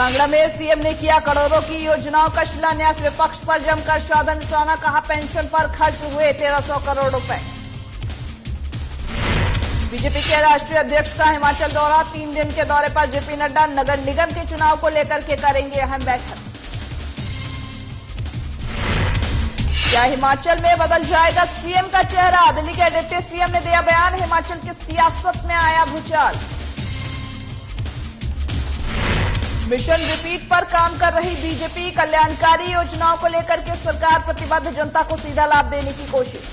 कांगड़ा में सीएम ने किया करोड़ों की योजनाओं का शिलान्यास। विपक्ष पर जमकर साधा निशाना, कहा पेंशन पर खर्च हुए 1300 करोड़ रुपए। बीजेपी के राष्ट्रीय अध्यक्ष का हिमाचल दौरा। 3 दिन के दौरे पर जेपी नड्डा नगर निगम के चुनाव को लेकर के करेंगे अहम बैठक। क्या हिमाचल में बदल जाएगा सीएम का चेहरा? दिल्ली के डिप्टी सीएम ने दिया बयान। हिमाचल की सियासत में आया भूचाल। मिशन रिपीट पर काम कर रही बीजेपी। कल्याणकारी योजनाओं को लेकर के सरकार प्रतिबद्ध, जनता को सीधा लाभ देने की कोशिश।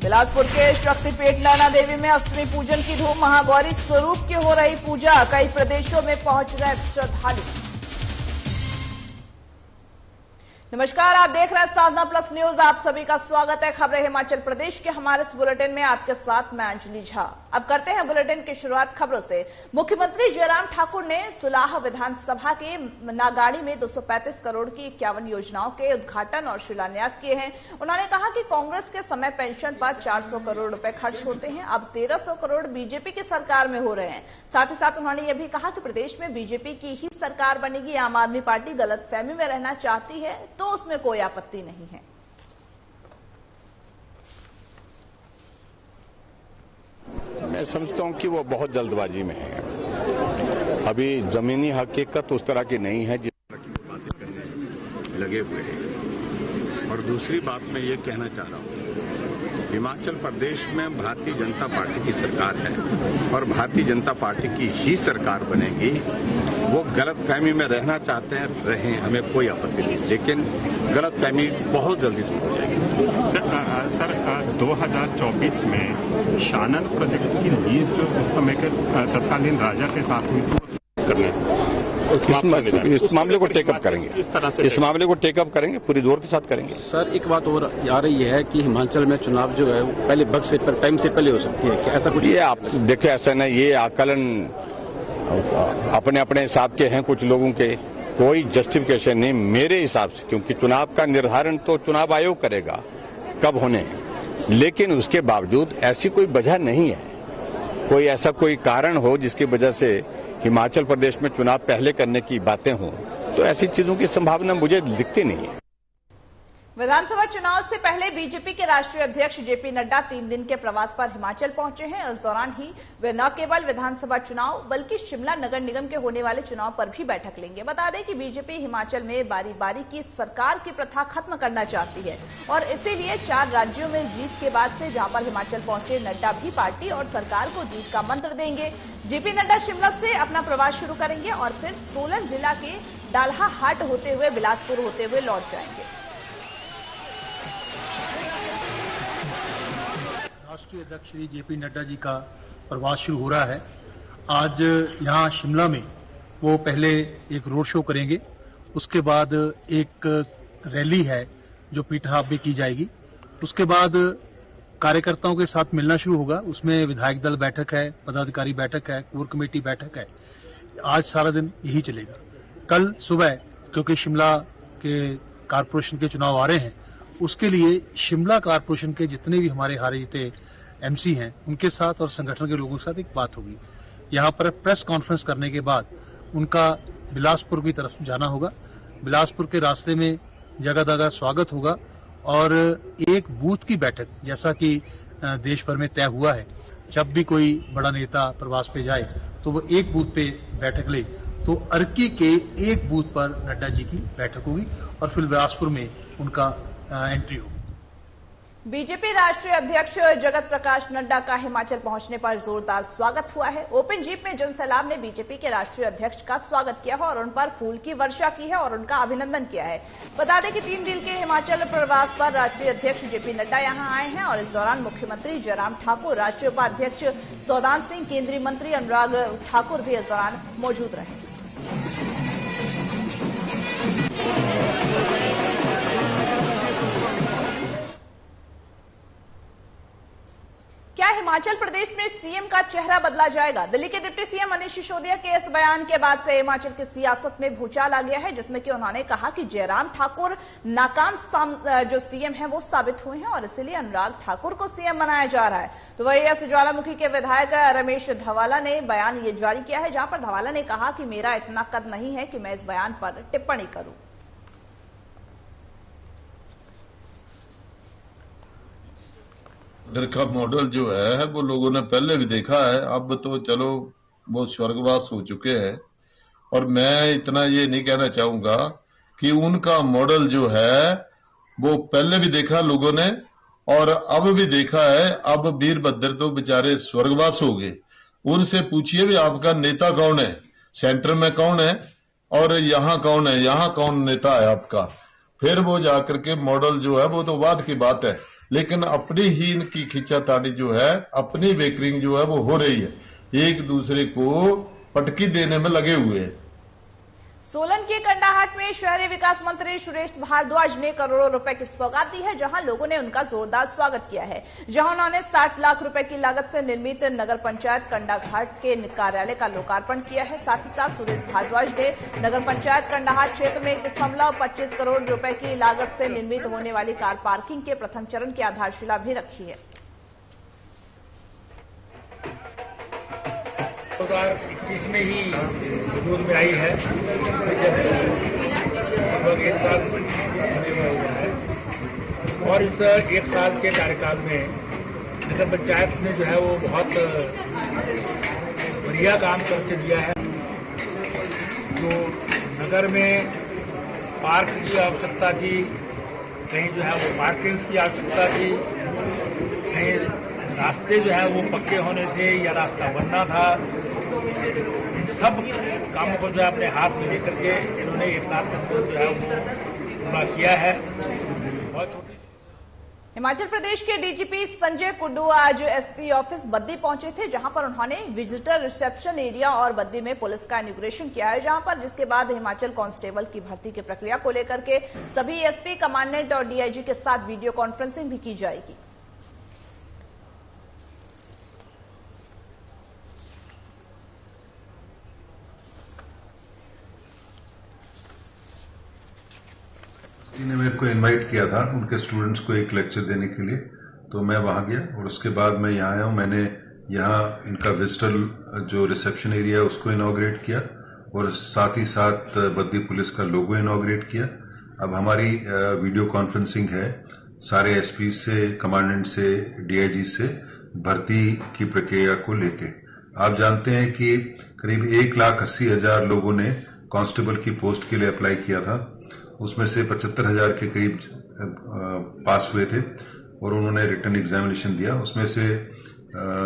बिलासपुर के शक्तिपीठ नैना देवी में अष्टमी पूजन की धूम। महागौरी स्वरूप की हो रही पूजा। कई प्रदेशों में पहुंच रहे श्रद्धालु। नमस्कार, आप देख रहे हैं साधना प्लस न्यूज। आप सभी का स्वागत है खबरें हिमाचल प्रदेश के हमारे इस बुलेटिन में। आपके साथ मैं अंजलि झा। अब करते हैं बुलेटिन की शुरुआत खबरों से। मुख्यमंत्री जयराम ठाकुर ने सुलाह विधानसभा के नागाड़ी में 235 करोड़ की 51 योजनाओं के उद्घाटन और शिलान्यास किए हैं। उन्होंने कहा कि कांग्रेस के समय पेंशन पर 400 करोड़ रुपए खर्च होते हैं, अब 1300 करोड़ बीजेपी की सरकार में हो रहे हैं। साथ ही साथ उन्होंने यह भी कहा कि प्रदेश में बीजेपी की ही सरकार बनेगी। आम आदमी पार्टी गलतफहमी में रहना चाहती है तो उसमें कोई आपत्ति नहीं है। मैं समझता हूं कि वो बहुत जल्दबाजी में है। अभी जमीनी हकीकत उस तरह की नहीं है जिस तरह की बातें करने लगे हुए हैं। और दूसरी बात मैं ये कहना चाह रहा हूं, हिमाचल प्रदेश में भारतीय जनता पार्टी की सरकार है और भारतीय जनता पार्टी की ही सरकार बनेगी। वो गलतफहमी में रहना चाहते हैं, रहें, हमें कोई आपत्ति नहीं, लेकिन गलतफहमी बहुत जल्दी दूर हो जाएगी। सर 2024 में शानन प्रोजेक्ट की लीज जो उस समय के तत्कालीन राजा के साथ हुई करने इस मामले को टेकअप करेंगे। इस मामले को टेकअप करेंगे, पूरी जोर के साथ करेंगे। सर एक बात और आ रही है कि हिमाचल में चुनाव जो है पहले वक्त से टाइम से पहले हो सकती है, क्या ऐसा कुछ? ये आप देखिए, ऐसा नहीं, ये आकलन अपने अपने हिसाब के हैं कुछ लोगों के, कोई जस्टिफिकेशन नहीं मेरे हिसाब से, क्योंकि चुनाव का निर्धारण तो चुनाव आयोग करेगा कब होने हैं। लेकिन उसके बावजूद ऐसी कोई वजह नहीं है, कोई ऐसा कोई कारण हो जिसकी वजह से हिमाचल प्रदेश में चुनाव पहले करने की बातें हों, तो ऐसी चीजों की संभावना मुझे दिखती नहीं है। विधानसभा चुनाव से पहले बीजेपी के राष्ट्रीय अध्यक्ष जेपी नड्डा 3 दिन के प्रवास पर हिमाचल पहुंचे हैं। इस दौरान ही वे न केवल विधानसभा चुनाव बल्कि शिमला नगर निगम के होने वाले चुनाव पर भी बैठक लेंगे। बता दें कि बीजेपी हिमाचल में बारी बारी की सरकार की प्रथा खत्म करना चाहती है और इसीलिए 4 राज्यों में जीत के बाद से जहां पर हिमाचल पहुंचे नड्डा भी पार्टी और सरकार को जीत का मंत्र देंगे। जेपी नड्डा शिमला से अपना प्रवास शुरू करेंगे और फिर सोलन जिला के डालहा हाट होते हुए बिलासपुर होते हुए लौट जाएंगे। राष्ट्रीय अध्यक्ष श्री जेपी नड्डा जी का प्रवास शुरू हो रहा है। आज यहाँ शिमला में वो पहले एक रोड शो करेंगे, उसके बाद एक रैली है जो पीठहाप भी की जाएगी, उसके बाद कार्यकर्ताओं के साथ मिलना शुरू होगा। उसमें विधायक दल बैठक है, पदाधिकारी बैठक है, कोर कमेटी बैठक है। आज सारा दिन यही चलेगा। कल सुबह क्योंकि शिमला के कारपोरेशन के चुनाव आ रहे हैं, उसके लिए शिमला कारपोरेशन के जितने भी हमारे हारे जीते एमसी हैं उनके साथ और संगठन के लोगों के साथ एक बात होगी। यहाँ पर प्रेस कॉन्फ्रेंस करने के बाद उनका बिलासपुर की तरफ जाना होगा। बिलासपुर के रास्ते में जगह जगह स्वागत होगा और एक बूथ की बैठक, जैसा कि देश भर में तय हुआ है, जब भी कोई बड़ा नेता प्रवास पे जाए तो वो एक बूथ पे बैठक ले, तो अर्की के एक बूथ पर नड्डा जी की बैठक होगी और फिर बिलासपुर में उनका एंट्री होगी। बीजेपी राष्ट्रीय अध्यक्ष जगत प्रकाश नड्डा का हिमाचल पहुंचने पर जोरदार स्वागत हुआ है। ओपन जीप में जनसैलाब ने बीजेपी के राष्ट्रीय अध्यक्ष का स्वागत किया है और उन पर फूल की वर्षा की है और उनका अभिनंदन किया है। बता दें कि 3 दिन के हिमाचल प्रवास पर राष्ट्रीय अध्यक्ष जेपी नड्डा यहां आए हैं और इस दौरान मुख्यमंत्री जयराम ठाकुर, राष्ट्रीय उपाध्यक्ष सौदान सिंह, केंद्रीय मंत्री अनुराग ठाकुर भी इस दौरान मौजूद रहे। क्या हिमाचल प्रदेश में सीएम का चेहरा बदला जाएगा। दिल्ली के डिप्टी सीएम मनीष सिसोदिया के इस बयान के बाद से हिमाचल की सियासत में भूचाल आ गया है, जिसमें कि उन्होंने कहा कि जयराम ठाकुर नाकाम जो सीएम है वो साबित हुए हैं और इसीलिए अनुराग ठाकुर को सीएम बनाया जा रहा है। तो वही एस ज्वालामुखी के विधायक रमेश धवाला ने बयान ये जारी किया है, जहां पर धवाला ने कहा कि मेरा इतना कद नहीं है कि मैं इस बयान पर टिप्पणी करूं। इधर का मॉडल जो है वो लोगों ने पहले भी देखा है, अब तो चलो वो स्वर्गवास हो चुके हैं। और मैं इतना ये नहीं कहना चाहूंगा कि उनका मॉडल जो है वो पहले भी देखा लोगों ने और अब भी देखा है। अब वीरभद्र तो बेचारे स्वर्गवास हो गए। उनसे पूछिए भी आपका नेता कौन है, सेंटर में कौन है और यहाँ कौन है, यहाँ कौन नेता है आपका। फिर वो जाकर के मॉडल जो है वो तो बाद की बात है, लेकिन अपनी ही इनकी खींचातानी जो है, अपनी वेकरिंग जो है वो हो रही है, एक दूसरे को पटकी देने में लगे हुए हैं। सोलन के कंडाहाट में शहरी विकास मंत्री सुरेश भारद्वाज ने करोड़ों रुपए की सौगात दी है, जहां लोगों ने उनका जोरदार स्वागत किया है। जहां उन्होंने 60 लाख रुपए की लागत से निर्मित नगर पंचायत कंडाघाट के कार्यालय का लोकार्पण किया है। साथ ही साथ सुरेश भारद्वाज ने नगर पंचायत कंडाहाट क्षेत्र में 1.25 करोड़ रुपए की लागत से निर्मित होने वाली कार पार्किंग के प्रथम चरण की आधारशिला भी रखी है। 2021 में ही वजूद में आई है, जब लगभग 1 साल होने वाला है। और इस 1 साल के कार्यकाल में नगर पंचायत ने जो है वो बहुत बढ़िया काम करके दिया है। जो नगर में पार्क की आवश्यकता थी, कहीं जो है वो पार्किंग्स की आवश्यकता थी, कहीं रास्ते जो है वो पक्के होने थे या रास्ता बनना था, इन सब कामों को जो है अपने हाथ में लेकर के इन्होंने 1 साल के अंदर जो है वो पूरा किया है। बहुत छोटी हिमाचल प्रदेश के डीजीपी संजय कुंडू आज एसपी ऑफिस बद्दी पहुंचे थे, जहां पर उन्होंने विजिटर रिसेप्शन एरिया और बद्दी में पुलिस का इनॉग्रेशन किया है, जहां पर जिसके बाद हिमाचल कांस्टेबल की भर्ती की प्रक्रिया को लेकर के सभी एसपी, कमांडेंट और डीआईजी के साथ वीडियो कॉन्फ्रेंसिंग भी की जाएगी। ने मेरे को इनवाइट किया था उनके स्टूडेंट्स को एक लेक्चर देने के लिए, तो मैं वहां गया और उसके बाद मैं यहाँ आया हूँ। मैंने यहाँ इनका विजिटर जो रिसेप्शन एरिया है उसको इनॉग्रेट किया और साथ ही साथ बद्दी पुलिस का लोगो इनॉग्रेट किया। अब हमारी वीडियो कॉन्फ्रेंसिंग है सारे एसपी से, कमांडेंट से, डीआईजी से भर्ती की प्रक्रिया को लेके। आप जानते हैं कि करीब 1,80,000 लोगों ने कांस्टेबल की पोस्ट के लिए अप्लाई किया था, उसमें से 75,000 के करीब पास हुए थे और उन्होंने रिटन एग्जामिनेशन दिया। उसमें से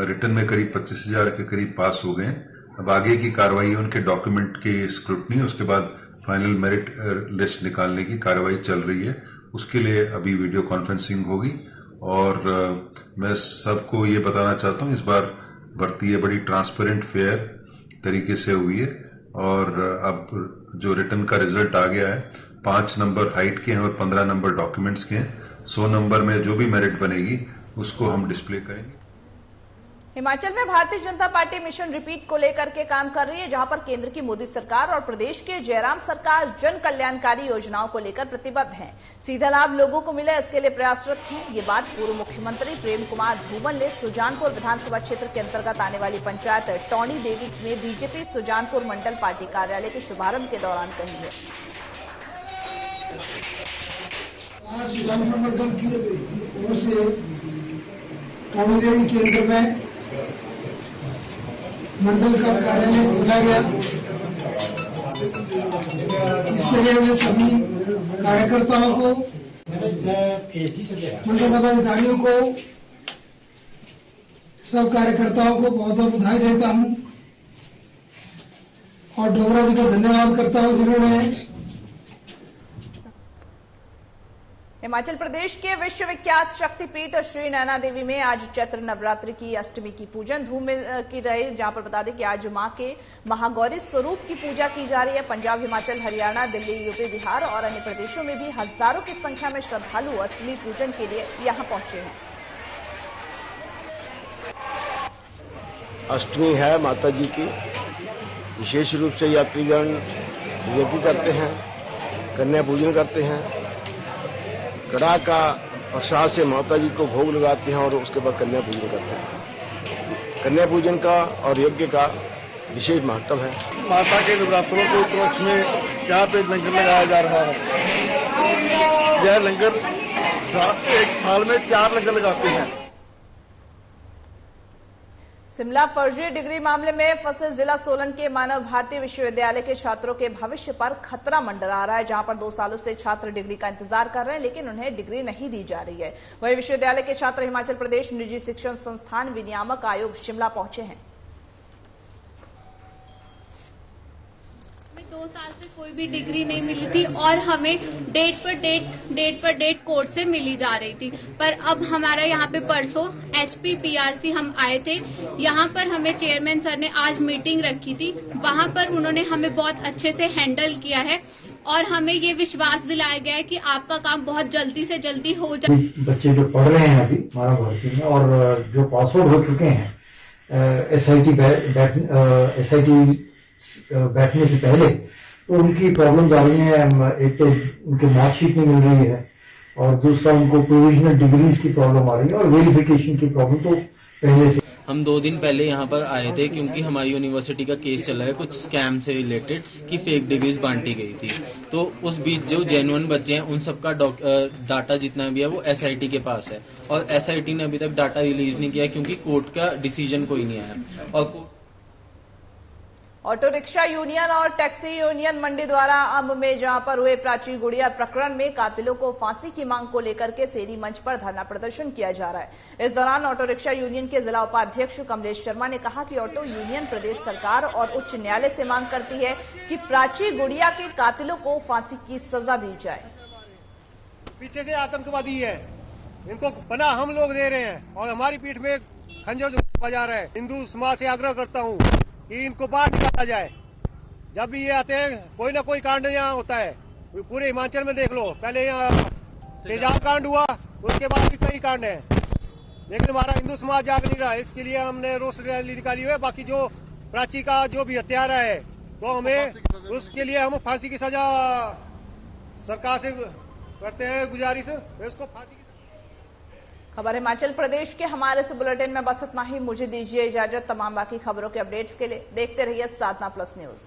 रिटन में करीब 25,000 के करीब पास हो गए। अब आगे की कार्रवाई उनके डॉक्यूमेंट की स्क्रूटनी, उसके बाद फाइनल मेरिट लिस्ट निकालने की कार्रवाई चल रही है। उसके लिए अभी वीडियो कॉन्फ्रेंसिंग होगी और मैं सबको ये बताना चाहता हूँ इस बार भर्ती बड़ी ट्रांसपेरेंट फेयर तरीके से हुई है और अब जो रिटन का रिजल्ट आ गया है 5 नंबर हाइट के हैं और 15 नंबर डॉक्यूमेंट्स के हैं। 100 नंबर में जो भी मेरिट बनेगी उसको हम डिस्प्ले करेंगे। हिमाचल में Bharatiya Janata party mission repeat को लेकर के काम कर रही है, जहां पर केंद्र की मोदी सरकार और प्रदेश के जयराम सरकार जन कल्याणकारी योजनाओं को लेकर प्रतिबद्ध है। सीधा लाभ लोगों को मिले, इसके लिए प्रयासरत हैं। ये बात पूर्व मुख्यमंत्री प्रेम कुमार धूमल ने सुजानपुर विधानसभा क्षेत्र के अंतर्गत आने वाली पंचायत टौणी देवी में बीजेपी सुजानपुर मंडल पार्टी कार्यालय के शुभारंभ के दौरान कही है। सुजानपुर मंडल की ओर से टौणी देवी केंद्र में मंडल का कार्यालय खोला गया। इसके लिए मैं सभी कार्यकर्ताओं को, मंडल पदाधिकारियों को, सब कार्यकर्ताओं को बहुत बहुत बधाई देता हूं और डोगरा जी का धन्यवाद करता हूं जिन्होंने हिमाचल प्रदेश के विश्वविख्यात शक्तिपीठ श्री नैना देवी में आज चैत्र नवरात्रि की अष्टमी की पूजन धूम की रही, जहां पर बता दें कि आज मां के महागौरी स्वरूप की पूजा की जा रही है। पंजाब, हिमाचल, हरियाणा, दिल्ली, यूपी, बिहार और अन्य प्रदेशों में भी हजारों की संख्या में श्रद्धालु अष्टमी पूजन के लिए यहां पहुंचे हैं। अष्टमी है माता जी की। विशेष रूप से यात्रीगण यज्ञ करते हैं, कन्या पूजन करते हैं, कड़ा का प्रसाद से माता जी को भोग लगाते हैं और उसके बाद कन्या पूजन करते हैं। कन्या पूजन का और यज्ञ का विशेष महत्व है। माता के नवरात्रों के उपलक्ष्य में यहाँ पे लंगर लगाया जा रहा है। यह लंगर एक साल में 4 लंगर लगाते हैं। शिमला फर्जी डिग्री मामले में फंसे जिला सोलन के मानव भारती विश्वविद्यालय के छात्रों के भविष्य पर खतरा मंडरा रहा है, जहां पर 2 सालों से छात्र डिग्री का इंतजार कर रहे हैं, लेकिन उन्हें डिग्री नहीं दी जा रही है। वहीं विश्वविद्यालय के छात्र हिमाचल प्रदेश निजी शिक्षण संस्थान विनियामक आयोग शिमला पहुंचे हैं। 2 साल से कोई भी डिग्री नहीं मिली थी और हमें डेट पर डेट कोर्ट से मिली जा रही थी। पर अब हमारा यहाँ पे परसों HPPRC हम आए थे। यहाँ पर हमें चेयरमैन सर ने आज मीटिंग रखी थी। वहाँ पर उन्होंने हमें बहुत अच्छे से हैंडल किया है और हमें ये विश्वास दिलाया गया है कि आपका काम बहुत जल्दी से जल्दी हो जाए। बच्चे जो पढ़ रहे हैं अभी मानव भारती में और जो पास आउट हो चुके हैं SIT बैठने से पहले, तो उनकी प्रॉब्लम आ रही है। एक तो उनकी मार्कशीट नहीं मिल रही है और दूसरा उनको प्रोविजनल डिग्रीज की प्रॉब्लम आ रही है और वेरिफिकेशन की प्रॉब्लम तो पहले से। हम 2 दिन पहले यहाँ पर आए थे क्योंकि हमारी यूनिवर्सिटी का केस चला है कुछ स्कैम से रिलेटेड कि फेक डिग्रीज बांटी गई थी। तो उस बीच जो जेन्युइन बच्चे हैं उन सबका डाटा जितना भी है वो SIT के पास है और SIT ने अभी तक डाटा रिलीज नहीं किया क्योंकि कोर्ट का डिसीजन कोई नहीं आया। और ऑटो रिक्शा यूनियन और टैक्सी यूनियन मंडी द्वारा अंब में जहां पर हुए प्राची गुड़िया प्रकरण में कातिलों को फांसी की मांग को लेकर के सेरी मंच पर धरना प्रदर्शन किया जा रहा है। इस दौरान ऑटो रिक्शा यूनियन के जिला उपाध्यक्ष कमलेश शर्मा ने कहा कि ऑटो यूनियन प्रदेश सरकार और उच्च न्यायालय से मांग करती है कि प्राची गुड़िया के कातिलों को फांसी की सजा दी जाए। पीछे से आतंकवादी है, इनको पनाह हम लोग दे रहे हैं और हमारी पीठ में खंजर बजा रहे हैं। हिंदू समाज से आग्रह करता हूँ कि इनको बाहर निकाला जाए। जब भी ये आते हैं कोई ना कोई कांड यहाँ होता है। पूरे हिमाचल में देख लो, पहले यहाँ तेजाब कांड हुआ, उसके बाद भी कई कांड हैं, लेकिन हमारा हिंदू समाज जाग नहीं रहा। इसके लिए हमने रोष रैली निकाली हुई है। बाकी जो प्राची का जो भी हत्यारा है तो हमें उसके लिए हम फांसी की सजा सरकार से करते हैं गुजारिश, इसको फांसी। खबर हिमाचल प्रदेश के हमारे इस बुलेटिन में बस इतना ही। मुझे दीजिए इजाजत। तमाम बाकी खबरों के अपडेट्स के लिए देखते रहिए साधना प्लस न्यूज।